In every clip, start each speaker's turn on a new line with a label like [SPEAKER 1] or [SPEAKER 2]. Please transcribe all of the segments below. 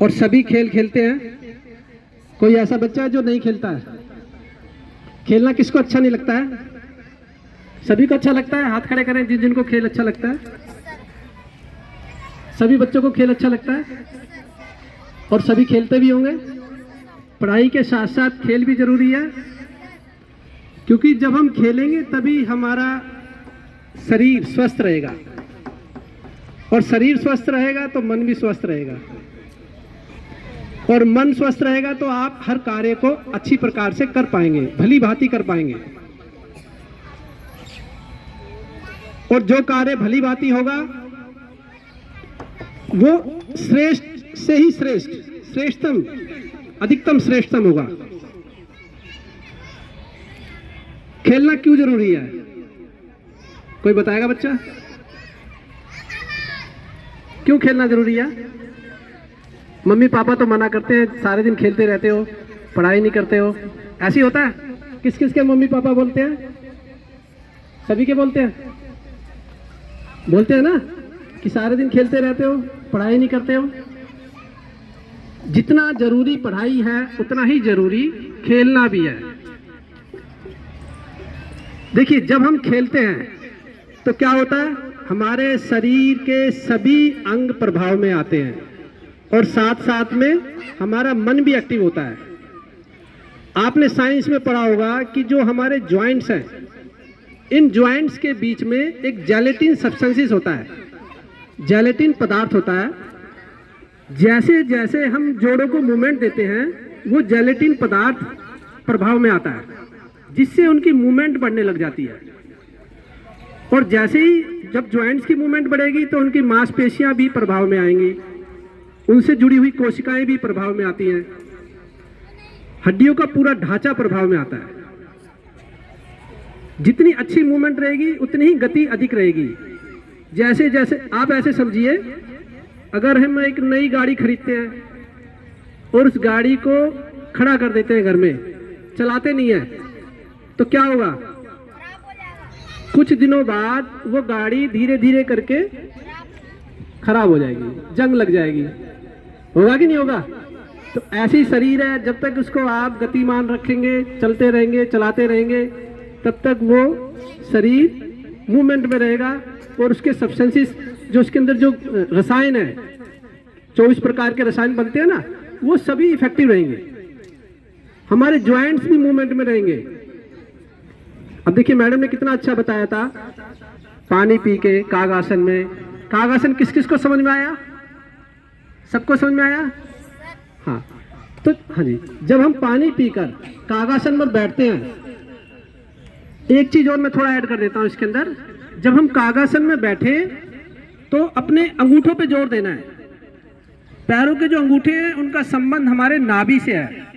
[SPEAKER 1] और सभी खेल खेलते हैं। कोई ऐसा बच्चा है जो नहीं खेलता है? खेलना किसको अच्छा नहीं लगता है? सभी को अच्छा लगता है। हाथ खड़े करें जिनको खेल अच्छा लगता है। सभी बच्चों को खेल अच्छा लगता है और सभी खेलते भी होंगे। पढ़ाई के साथ साथ खेल भी जरूरी है, क्योंकि जब हम खेलेंगे तभी हमारा शरीर स्वस्थ रहेगा, और शरीर स्वस्थ रहेगा तो मन भी स्वस्थ रहेगा, और मन स्वस्थ रहेगा तो आप हर कार्य को अच्छी प्रकार से कर पाएंगे, भली भांति कर पाएंगे। और जो कार्य भली भांति होगा वो श्रेष्ठ से ही श्रेष्ठ, श्रेष्ठतम, अधिकतम श्रेष्ठतम होगा। खेलना क्यों जरूरी है? कोई बताएगा बच्चा? क्यों खेलना जरूरी है? मम्मी पापा तो मना करते हैं, सारे दिन खेलते रहते हो, पढ़ाई नहीं करते हो, ऐसे ही होता है? किस किस के मम्मी पापा बोलते हैं? सभी के बोलते हैं? बोलते हैं ना कि सारे दिन खेलते रहते हो, पढ़ाई नहीं करते हो। जितना जरूरी पढ़ाई है उतना ही जरूरी खेलना भी है। देखिए, जब हम खेलते हैं तो क्या होता है, हमारे शरीर के सभी अंग प्रभाव में आते हैं, और साथ साथ में हमारा मन भी एक्टिव होता है। आपने साइंस में पढ़ा होगा कि जो हमारे जॉइंट्स हैं, इन जॉइंट्स के बीच में एक जेलेटिन सब्सटेंसेस होता है, जेलेटिन पदार्थ होता है। जैसे जैसे हम जोड़ों को मूवमेंट देते हैं, वो जेलेटिन पदार्थ प्रभाव में आता है, जिससे उनकी मूवमेंट बढ़ने लग जाती है। और जैसे ही जब जॉइंट्स की मूवमेंट बढ़ेगी तो उनकी मांसपेशियां भी प्रभाव में आएंगी, उनसे जुड़ी हुई कोशिकाएं भी प्रभाव में आती हैं, हड्डियों का पूरा ढांचा प्रभाव में आता है। जितनी अच्छी मूवमेंट रहेगी उतनी ही गति अधिक रहेगी। जैसे जैसे आप ऐसे समझिए, अगर हम एक नई गाड़ी खरीदते हैं और उस गाड़ी को खड़ा कर देते हैं घर में, चलाते नहीं है, तो क्या होगा? कुछ दिनों बाद वो गाड़ी धीरे धीरे करके खराब हो जाएगी, जंग लग जाएगी। होगा कि नहीं होगा? तो ऐसे ही शरीर है, जब तक उसको आप गतिमान रखेंगे, चलते रहेंगे, चलाते रहेंगे, तब तक वो शरीर मूवमेंट में रहेगा, और उसके सब्सटेंसेस, जो उसके अंदर जो रसायन है, 24 प्रकार के रसायन बनते हैं ना, वो सभी इफेक्टिव रहेंगे। हमारे जॉइंट्स भी मूवमेंट में रहेंगे। अब देखिए, मैडम ने कितना अच्छा बताया था, पानी पी के कागासन में। कागासन किस किस को समझ में आया? सबको समझ में आया? हाँ, तो हाँ जी, जब हम पानी पीकर कागासन में बैठते हैं, एक चीज और मैं थोड़ा ऐड कर देता हूं इसके अंदर। जब हम कागासन में बैठे तो अपने अंगूठों पे जोर देना है। पैरों के जो अंगूठे हैं उनका संबंध हमारे नाभि से है,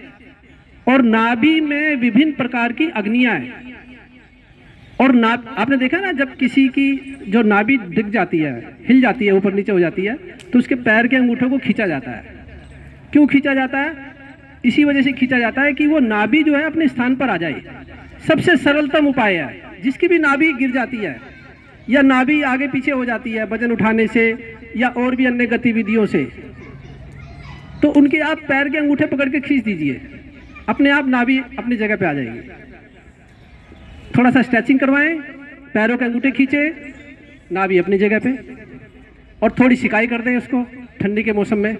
[SPEAKER 1] और नाभि में विभिन्न प्रकार की अग्नियां हैं। और आपने देखा ना, जब किसी की जो नाभि दिख जाती है, हिल जाती है, ऊपर नीचे हो जाती है, तो उसके पैर के अंगूठों को खींचा जाता है। क्यों खींचा जाता है? इसी वजह से खींचा जाता है कि वो नाभि जो है अपने स्थान पर आ जाए। सबसे सरलतम उपाय है। जिसकी भी नाभि गिर जाती है या नाभि आगे पीछे हो जाती है वजन उठाने से या और भी अन्य गतिविधियों से, तो उनके आप पैर के अंगूठे पकड़ के खींच दीजिए, अपने आप नाभि अपनी जगह पे आ जाएगी। थोड़ा सा स्ट्रेचिंग करवाएं, पैरों के अंगूठे खींचे, नाभि अपनी जगह पे, और थोड़ी सिकाई कर दें उसको ठंडी के मौसम में।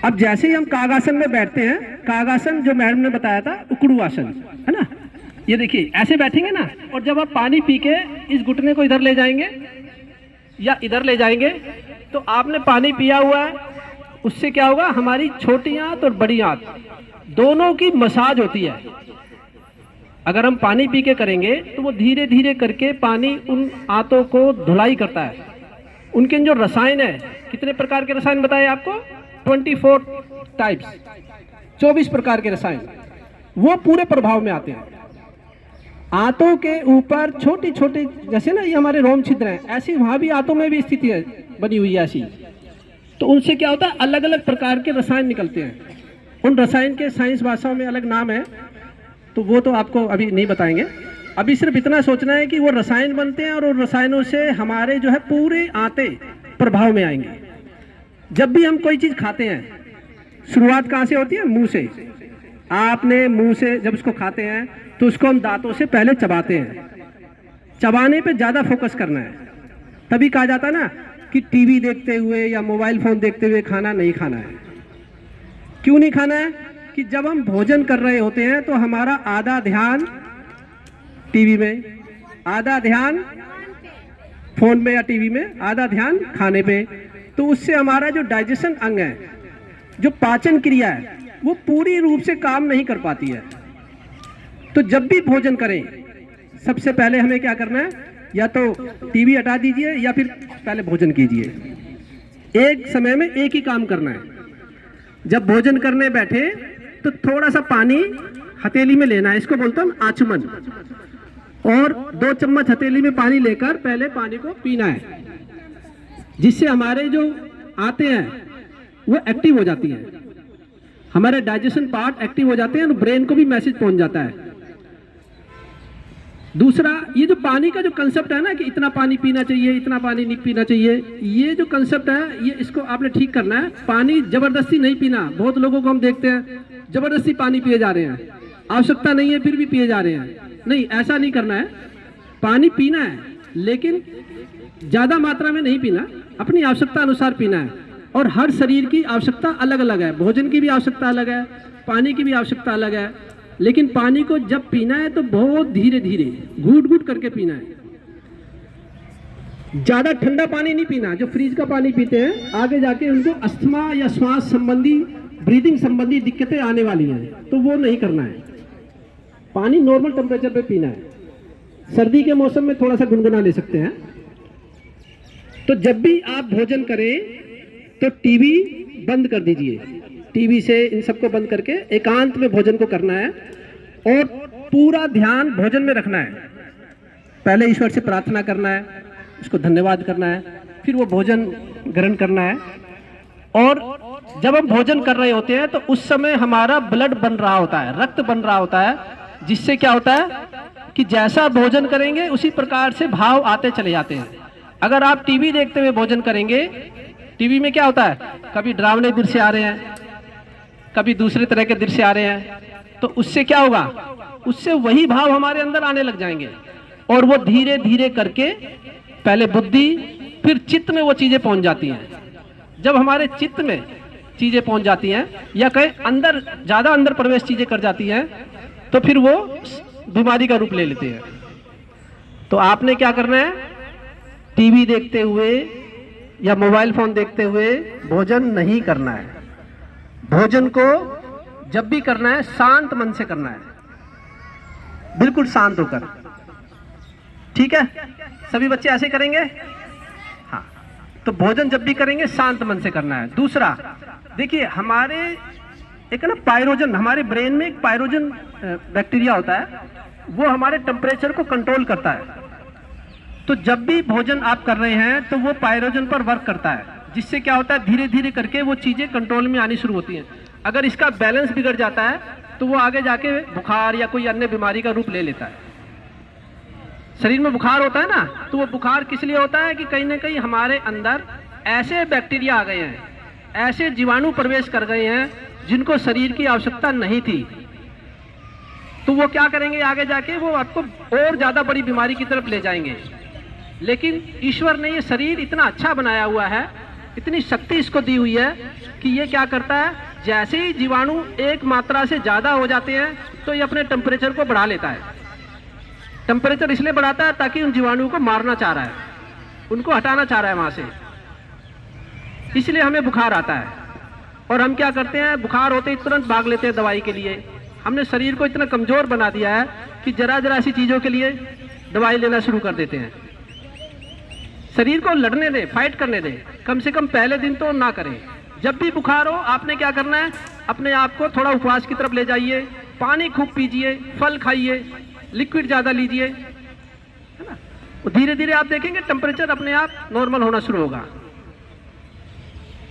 [SPEAKER 1] अब जैसे ही हम कागासन में बैठते हैं, कागासन जो मैडम ने बताया था, उकड़ू आसन है ना, ये देखिए ऐसे बैठेंगे ना, और जब आप पानी पी के इस घुटने को इधर ले जाएंगे या इधर ले जाएंगे, तो आपने पानी पिया हुआ है, उससे क्या होगा, हमारी छोटी आंत और बड़ी आंत दोनों की मसाज होती है। अगर हम पानी पी के करेंगे तो वो धीरे धीरे करके पानी उन आंतों को धुलाई करता है। उनके जो रसायन है, कितने प्रकार के रसायन बताए आपको? 24 टाइप्स, 24 प्रकार के रसायन, वो पूरे प्रभाव में आते हैं। आंतों के ऊपर छोटी छोटी, जैसे ना ये हमारे रोम छिद्र हैं, ऐसी वहां भी आंतों में भी स्थिति है बनी हुई है ऐसी। तो उनसे क्या होता है, अलग अलग प्रकार के रसायन निकलते हैं। उन रसायन के साइंस भाषाओं में अलग नाम है, तो वो तो आपको अभी नहीं बताएंगे। अभी सिर्फ इतना सोचना है कि वो रसायन बनते हैं और उन रसायनों से हमारे जो है पूरे आंतें प्रभाव में आएंगे। जब भी हम कोई चीज खाते हैं, शुरुआत कहाँ से होती है? मुंह से। आपने मुंह से जब उसको खाते हैं तो उसको हम दांतों से पहले चबाते हैं। चबाने पे ज्यादा फोकस करना है। तभी कहा जाता है ना कि टीवी देखते हुए या मोबाइल फोन देखते हुए खाना नहीं खाना है। क्यों नहीं खाना है? कि जब हम भोजन कर रहे होते हैं तो हमारा आधा ध्यान टीवी में, आधा ध्यान फोन में या टीवी में, आधा ध्यान खाने पे। तो उससे हमारा जो डाइजेशन अंग है, जो पाचन क्रिया है, वो पूरी रूप से काम नहीं कर पाती है। तो जब भी भोजन करें, सबसे पहले हमें क्या करना है? या तो टीवी हटा दीजिए या फिर पहले भोजन कीजिए। एक समय में एक ही काम करना है। जब भोजन करने बैठे तो थोड़ा सा पानी हथेली में लेना है, इसको बोलते हैं आचमन। और 2 चम्मच हथेली में पानी लेकर पहले पानी को पीना है, जिससे हमारे जो आते हैं वो एक्टिव हो जाती है, हमारे डाइजेशन पार्ट एक्टिव हो जाते हैं और ब्रेन को भी मैसेज पहुंच जाता है। दूसरा, ये जो पानी का जो कंसेप्ट है ना कि इतना पानी पीना चाहिए, इतना पानी नहीं पीना चाहिए, ये जो कंसेप्ट है, ये इसको आपने ठीक करना है। पानी जबरदस्ती नहीं पीना। बहुत लोगों को हम देखते हैं जबरदस्ती पानी पिए जा रहे हैं, आवश्यकता नहीं है फिर भी पिए जा रहे हैं। नहीं, ऐसा नहीं करना है। पानी पीना है लेकिन ज्यादा मात्रा में नहीं पीना, अपनी आवश्यकता अनुसार पीना है। और हर शरीर की आवश्यकता अलग अलग है। भोजन की भी आवश्यकता अलग है, पानी की भी आवश्यकता अलग है। लेकिन पानी को जब पीना है तो बहुत धीरे धीरे घूट घूट करके पीना है। ज्यादा ठंडा पानी नहीं पीना। जो फ्रिज का पानी पीते हैं आगे जाके उनको अस्थमा या श्वास संबंधी, ब्रीदिंग संबंधी दिक्कतें आने वाली हैं, तो वो नहीं करना है। पानी नॉर्मल टेम्परेचर पे पीना है। सर्दी के मौसम में थोड़ा सा गुनगुना ले सकते हैं। तो जब भी आप भोजन करें तो टीवी बंद कर दीजिए। टीवी से इन सबको बंद करके एकांत में भोजन को करना है और पूरा ध्यान भोजन में रखना है। पहले ईश्वर से प्रार्थना करना है, उसको धन्यवाद करना है, फिर वो भोजन ग्रहण करना है। और जब हम भोजन कर रहे होते हैं तो उस समय हमारा ब्लड बन रहा होता है, रक्त बन रहा होता है, जिससे क्या होता है कि जैसा भोजन करेंगे उसी प्रकार से भाव आते चले जाते हैं। अगर आप टीवी देखते हुए भोजन करेंगे, टीवी में क्या होता है, कभी डरावने दृश्य आ रहे हैं, कभी दूसरे तरह के दृश्य आ रहे हैं, तो उससे क्या होगा, उससे वही भाव हमारे अंदर आने लग जाएंगे। और वो धीरे धीरे करके पहले बुद्धि फिर चित्त में वो चीजें पहुंच जाती हैं। जब हमारे चित्त में चीजें पहुंच जाती हैं या कहीं अंदर, ज्यादा अंदर प्रवेश चीजें कर जाती हैं, तो फिर वो बीमारी का रूप ले लेते हैं। तो आपने क्या करना है, टीवी देखते हुए या मोबाइल फोन देखते हुए भोजन नहीं करना है। भोजन को जब भी करना है शांत मन से करना है, बिल्कुल शांत होकर। ठीक है, सभी बच्चे ऐसे करेंगे? हाँ। तो भोजन जब भी करेंगे शांत मन से करना है। दूसरा, देखिए हमारे एक ना पायरोजन, हमारे ब्रेन में एक पायरोजन बैक्टीरिया होता है, वो हमारे टेम्परेचर को कंट्रोल करता है। तो जब भी भोजन आप कर रहे हैं तो वो पायरोजन पर वर्क करता है, जिससे क्या होता है धीरे धीरे करके वो चीजें कंट्रोल में आनी शुरू होती हैं। अगर इसका बैलेंस बिगड़ जाता है तो वो आगे जाके बुखार या कोई अन्य बीमारी का रूप ले लेता है। शरीर में बुखार होता है ना, तो वो बुखार किस लिए होता है कि कहीं ना कहीं हमारे अंदर ऐसे बैक्टीरिया आ गए हैं, ऐसे जीवाणु प्रवेश कर गए हैं जिनको शरीर की आवश्यकता नहीं थी। तो वो क्या करेंगे, आगे जाके वो आपको और ज्यादा बड़ी बीमारी की तरफ ले जाएंगे। लेकिन ईश्वर ने ये शरीर इतना अच्छा बनाया हुआ है, इतनी शक्ति इसको दी हुई है कि ये क्या करता है, जैसे ही जीवाणु एक मात्रा से ज्यादा हो जाते हैं तो ये अपने टेम्परेचर को बढ़ा लेता है। टेम्परेचर इसलिए बढ़ाता है ताकि उन जीवाणुओं को मारना चाह रहा है, उनको हटाना चाह रहा है वहां से, इसलिए हमें बुखार आता है। और हम क्या करते हैं, बुखार होते ही तुरंत भाग लेते हैं दवाई के लिए। हमने शरीर को इतना कमजोर बना दिया है कि जरा जरा सी चीजों के लिए दवाई लेना शुरू कर देते हैं। शरीर को लड़ने दें, फाइट करने दें, कम से कम पहले दिन तो ना करें। जब भी बुखार हो आपने क्या करना है, अपने आप को थोड़ा उपवास की तरफ ले जाइए, पानी खूब पीजिए, फल खाइए, लिक्विड ज्यादा लीजिए, है ना। धीरे धीरे आप देखेंगे टेम्परेचर अपने आप नॉर्मल होना शुरू होगा।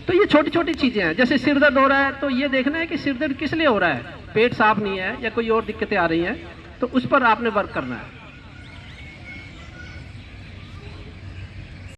[SPEAKER 1] तो ये छोटी छोटी चीजें हैं। जैसे सिर दर्द हो रहा है तो ये देखना है कि सिर दर्द किस लिए हो रहा है, पेट साफ नहीं है या कोई और दिक्कतें आ रही हैं, तो उस पर आपने वर्क करना है।